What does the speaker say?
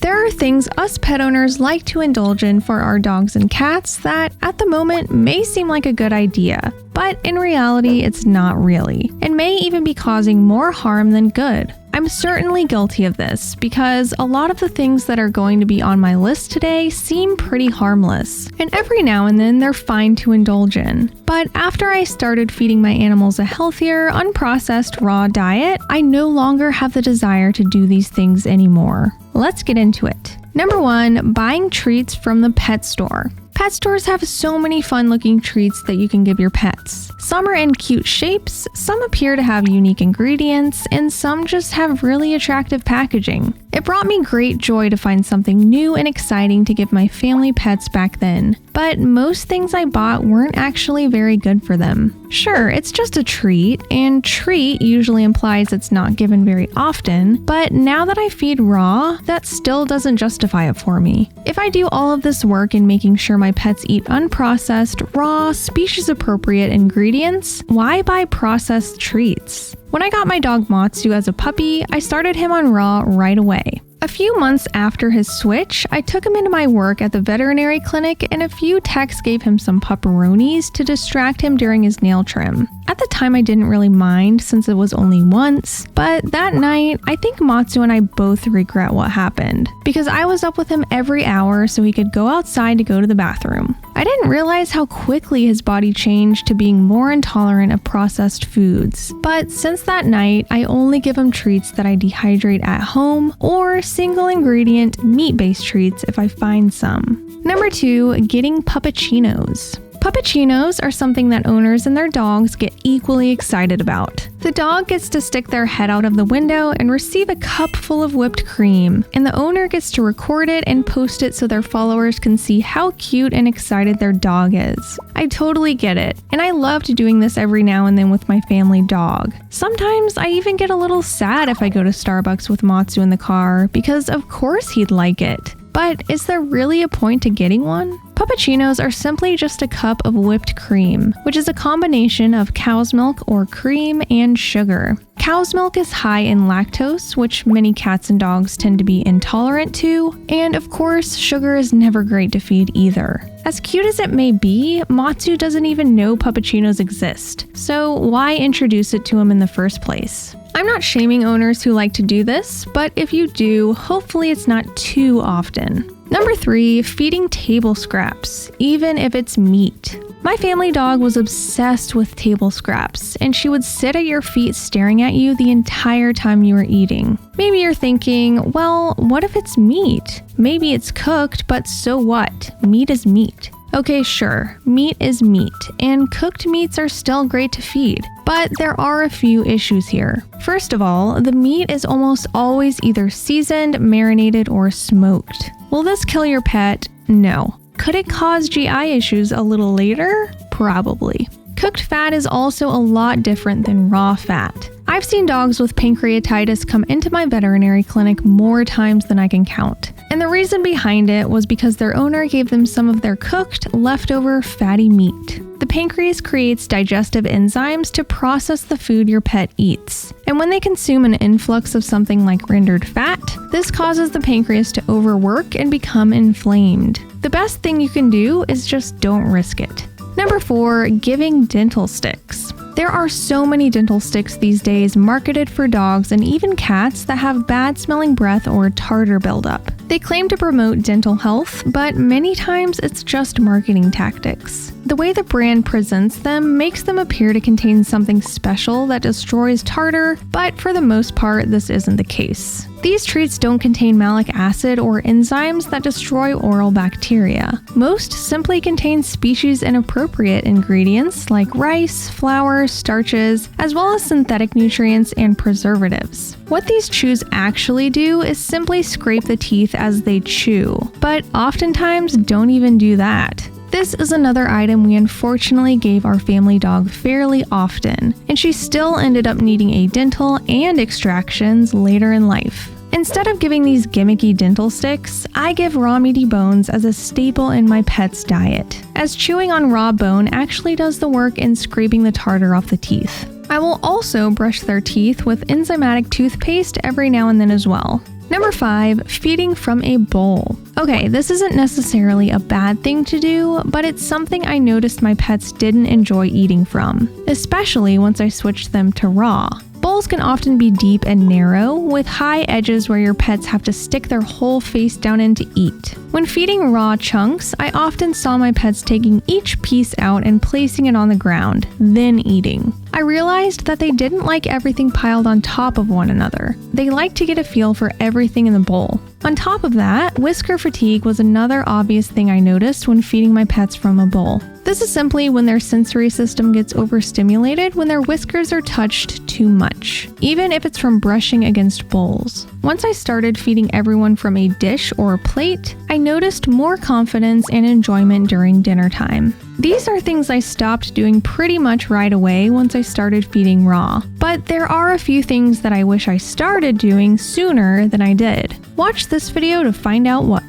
There are things us pet owners like to indulge in for our dogs and cats that, at the moment, may seem like a good idea, but in reality, it's not really, and may even be causing more harm than good. I'm certainly guilty of this because a lot of the things that are going to be on my list today seem pretty harmless, and every now and then they're fine to indulge in. But after I started feeding my animals a healthier, unprocessed raw diet, I no longer have the desire to do these things anymore. Let's get into it. Number 1, buying treats from the pet store. Pet stores have so many fun-looking treats that you can give your pets. Some are in cute shapes, some appear to have unique ingredients, and some just have really attractive packaging. It brought me great joy to find something new and exciting to give my family pets back then, but most things I bought weren't actually very good for them. Sure, it's just a treat, and treat usually implies it's not given very often, but now that I feed raw, that still doesn't justify it for me. If I do all of this work in making sure my pets eat unprocessed, raw, species-appropriate ingredients, why buy processed treats? When I got my dog Matsu as a puppy, I started him on raw right away. A few months after his switch, I took him into my work at the veterinary clinic and a few techs gave him some pepperonis to distract him during his nail trim. At the time I didn't really mind since it was only once, but that night I think Matsu and I both regret what happened because I was up with him every hour so he could go outside to go to the bathroom. I didn't realize how quickly his body changed to being more intolerant of processed foods, but since that night I only give him treats that I dehydrate at home or single ingredient meat-based treats if I find some. Number 2, getting Puppuccinos. Puppuccinos are something that owners and their dogs get equally excited about. The dog gets to stick their head out of the window and receive a cup full of whipped cream, and the owner gets to record it and post it so their followers can see how cute and excited their dog is. I totally get it, and I loved doing this every now and then with my family dog. Sometimes I even get a little sad if I go to Starbucks with Matsu in the car, because of course he'd like it. But is there really a point to getting one? Puppuccinos are simply just a cup of whipped cream, which is a combination of cow's milk or cream and sugar. Cow's milk is high in lactose, which many cats and dogs tend to be intolerant to, and of course, sugar is never great to feed either. As cute as it may be, Matsu doesn't even know Puppuccinos exist, so why introduce it to him in the first place? I'm not shaming owners who like to do this, but if you do, hopefully it's not too often. Number 3, feeding table scraps, even if it's meat. My family dog was obsessed with table scraps, and she would sit at your feet staring at you the entire time you were eating. Maybe you're thinking, well, what if it's meat? Maybe it's cooked, but so what? Meat is meat. Okay, sure, meat is meat, and cooked meats are still great to feed, but there are a few issues here. First of all, the meat is almost always either seasoned, marinated, or smoked. Will this kill your pet? No. Could it cause GI issues a little later? Probably. Cooked fat is also a lot different than raw fat. I've seen dogs with pancreatitis come into my veterinary clinic more times than I can count. And the reason behind it was because their owner gave them some of their cooked, leftover fatty meat. The pancreas creates digestive enzymes to process the food your pet eats. And when they consume an influx of something like rendered fat, this causes the pancreas to overwork and become inflamed. The best thing you can do is just don't risk it. Number 4, giving dental sticks. There are so many dental sticks these days marketed for dogs and even cats that have bad smelling breath or tartar buildup. They claim to promote dental health, but many times it's just marketing tactics. The way the brand presents them makes them appear to contain something special that destroys tartar, but for the most part, this isn't the case. These treats don't contain malic acid or enzymes that destroy oral bacteria. Most simply contain species-inappropriate ingredients like rice, flour, starches, as well as synthetic nutrients and preservatives. What these chews actually do is simply scrape the teeth as they chew, but oftentimes don't even do that. This is another item we unfortunately gave our family dog fairly often, and she still ended up needing a dental and extractions later in life. Instead of giving these gimmicky dental sticks, I give raw meaty bones as a staple in my pet's diet, as chewing on raw bone actually does the work in scraping the tartar off the teeth. I will also brush their teeth with enzymatic toothpaste every now and then as well. Number 5, feeding from a bowl. Okay, this isn't necessarily a bad thing to do, but it's something I noticed my pets didn't enjoy eating from, especially once I switched them to raw. Bowls can often be deep and narrow, with high edges where your pets have to stick their whole face down in to eat. When feeding raw chunks, I often saw my pets taking each piece out and placing it on the ground, then eating. I realized that they didn't like everything piled on top of one another. They like to get a feel for everything in the bowl. On top of that, whisker fatigue was another obvious thing I noticed when feeding my pets from a bowl. This is simply when their sensory system gets overstimulated when their whiskers are touched too much, even if it's from brushing against bowls. Once I started feeding everyone from a dish or a plate, I noticed more confidence and enjoyment during dinner time. These are things I stopped doing pretty much right away once I started feeding raw, but there are a few things that I wish I started doing sooner than I did. Watch this video to find out what.